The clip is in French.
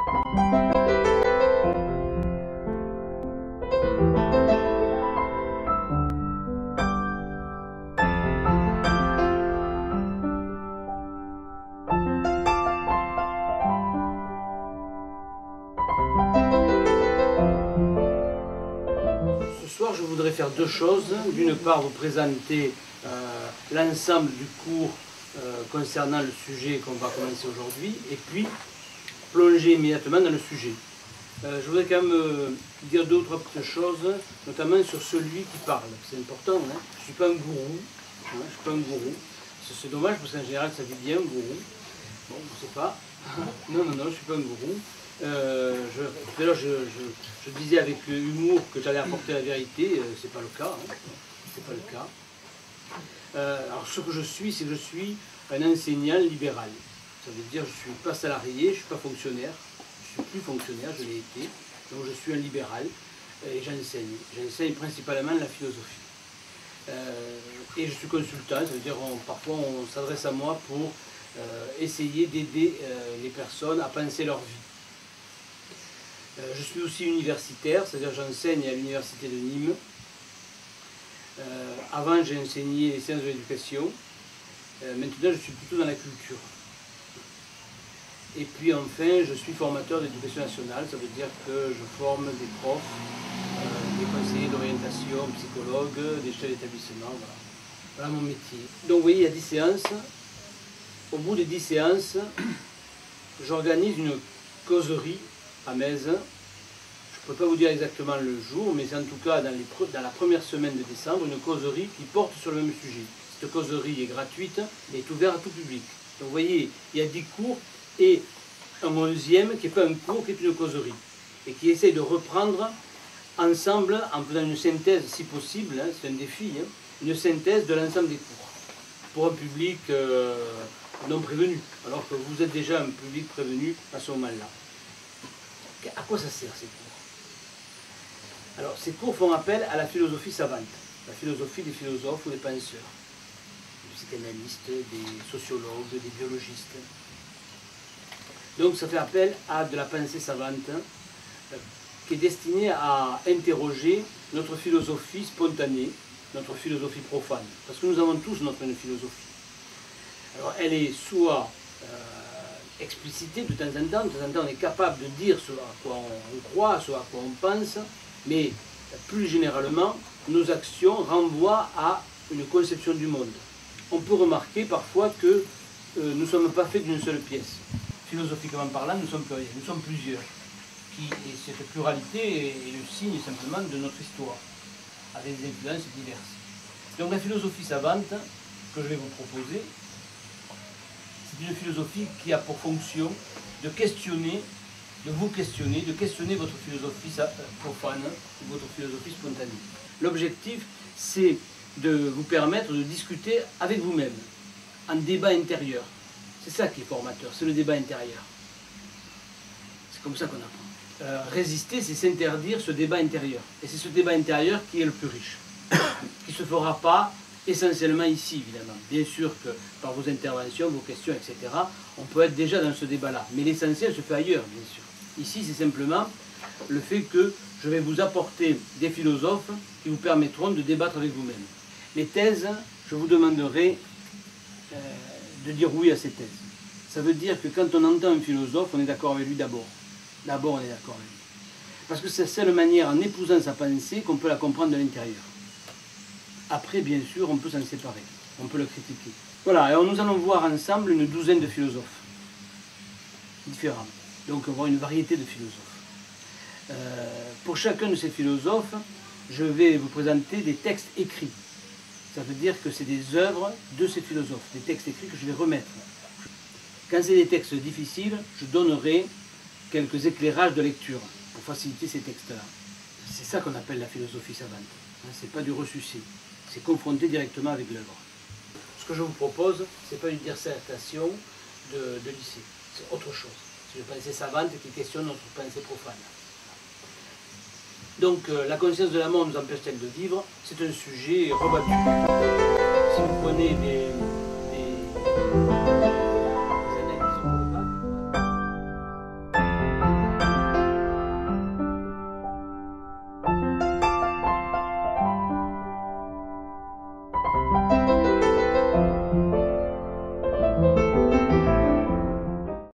Ce soir, je voudrais faire deux choses. D'une part, vous présenter l'ensemble du cours concernant le sujet qu'on va commencer aujourd'hui, et puis plonger immédiatement dans le sujet. Je voudrais quand même dire deux ou trois petites choses, notamment sur celui qui parle. C'est important, hein. Je ne suis pas un gourou. Hein, je suis pas un gourou. C'est dommage parce qu'en général, ça dit bien, gourou. Bon, je ne sais pas. Non, je ne suis pas un gourou. Tout à l'heure, je disais avec humour que j'allais apporter la vérité. C'est pas le cas. Hein. C'est pas le cas. Alors, ce que je suis, c'est que je suis un enseignant libéral. Ça veut dire que je ne suis pas salarié, je ne suis pas fonctionnaire. Je ne suis plus fonctionnaire, je l'ai été. Donc, je suis un libéral et j'enseigne. J'enseigne principalement la philosophie. Et je suis consultant, ça veut dire parfois on s'adresse à moi pour essayer d'aider les personnes à penser leur vie. Je suis aussi universitaire, c'est-à-dire j'enseigne à l'université de Nîmes. Avant j'ai enseigné les sciences de l'éducation, maintenant je suis plutôt dans la culture. Et puis enfin je suis formateur d'éducation nationale, ça veut dire que je forme des profs, des conseillers d'orientation, psychologues, des chefs d'établissement, voilà. Voilà mon métier. Donc vous voyez, il y a 10 séances. Au bout des 10 séances, j'organise une causerie à Metz. Je ne peux pas vous dire exactement le jour, mais c'est en tout cas dans la première semaine de décembre, une causerie qui porte sur le même sujet. Cette causerie est gratuite et est ouverte à tout public. Donc vous voyez, il y a 10 cours et un 11e qui n'est pas un cours, qui est une causerie. Et qui essaye de reprendre ensemble, en faisant une synthèse si possible, hein, c'est un défi, hein, une synthèse de l'ensemble des cours, pour un public non prévenu, alors que vous êtes déjà un public prévenu à ce moment-là. À quoi ça sert ces cours? Alors ces cours font appel à la philosophie savante, la philosophie des philosophes ou des penseurs, des psychanalystes, des sociologues, des biologistes. Donc ça fait appel à de la pensée savante, qui est destinée à interroger notre philosophie spontanée, notre philosophie profane. Parce que nous avons tous notre philosophie. Alors elle est soit explicitée de temps en temps on est capable de dire ce à quoi on croit, ce à quoi on pense, mais plus généralement, nos actions renvoient à une conception du monde. On peut remarquer parfois que nous ne sommes pas faits d'une seule pièce. Philosophiquement parlant, nous sommes pluriels, nous sommes plusieurs. Et cette pluralité est le signe simplement de notre histoire, avec des influences diverses. Donc la philosophie savante que je vais vous proposer, c'est une philosophie qui a pour fonction de questionner, de questionner votre philosophie profane ou votre philosophie spontanée. L'objectif, c'est de vous permettre de discuter avec vous-même, en débat intérieur. C'est ça qui est formateur, c'est le débat intérieur. C'est comme ça qu'on apprend. Résister, c'est s'interdire ce débat intérieur. Et c'est ce débat intérieur qui est le plus riche, qui ne se fera pas essentiellement ici, évidemment. Bien sûr que par vos interventions, vos questions, etc., on peut être déjà dans ce débat-là. Mais l'essentiel se fait ailleurs, bien sûr. Ici, c'est simplement le fait que je vais vous apporter des philosophes qui vous permettront de débattre avec vous-même. Les thèses, je vous demanderai de dire oui à ces thèses. Ça veut dire que quand on entend un philosophe, on est d'accord avec lui d'abord. D'abord, on est d'accord avec lui. Parce que c'est la seule manière, en épousant sa pensée, qu'on peut la comprendre de l'intérieur. Après, bien sûr, on peut s'en séparer. On peut le critiquer. Voilà, alors nous allons voir ensemble une douzaine de philosophes. Différents. Donc, on va voir une variété de philosophes. Pour chacun de ces philosophes, je vais vous présenter des textes écrits. Ça veut dire que c'est des œuvres de ces philosophes, des textes écrits que je vais remettre. Quand c'est des textes difficiles, je donnerai quelques éclairages de lecture pour faciliter ces textes-là. C'est ça qu'on appelle la philosophie savante. Ce n'est pas du ressucé, c'est confronter directement avec l'œuvre. Ce que je vous propose, ce n'est pas une dissertation de lycée, c'est autre chose. C'est une pensée savante qui questionne notre pensée profane. Donc la conscience de la mort nous empêche-t-elle de vivre? C'est un sujet rebattu. Si vous prenez des